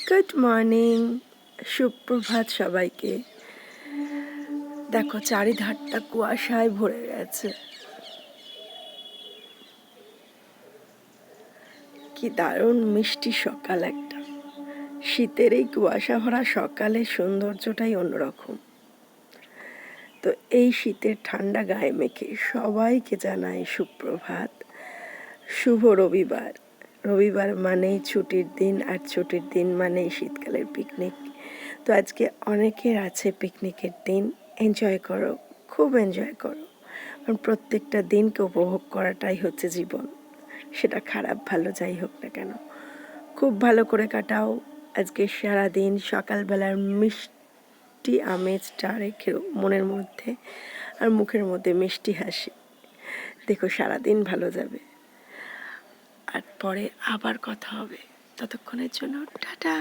Good morning, সুপ্রভাত সবাইকে। দেখো চারিধারটা কুয়াশায় ভরে গেছে। কি দারুণ মিষ্টি সকাল একটা। শীতের এই কুয়াশা ভরা সকালের সৌন্দর্যটাই অন্যরকম। তো এই শীতের ঠান্ডা গায়ে মেখে সবাইকে জানাই সুপ্রভাত, শুভ রবিবার। রবিবার মানেই ছুটির দিন, আর ছুটির দিন মানেই শীতকালের পিকনিক। তো আজকে অনেকের আছে পিকনিকের দিন। এনজয় করো, খুব এনজয় করো, কারণ প্রত্যেকটা দিনকে উপভোগ করাটাই হচ্ছে জীবন। সেটা খারাপ ভালো যাই হোক না কেন, খুব ভালো করে কাটাও আজকে সারাদিন। সকালবেলার মিষ্টি আমেজটা রেখেও মনের মধ্যে আর মুখের মধ্যে মিষ্টি হাসি, দেখো সারাদিন ভালো যাবে। আর পরে আবার কথা হবে, ততক্ষণের জন্য টাটা।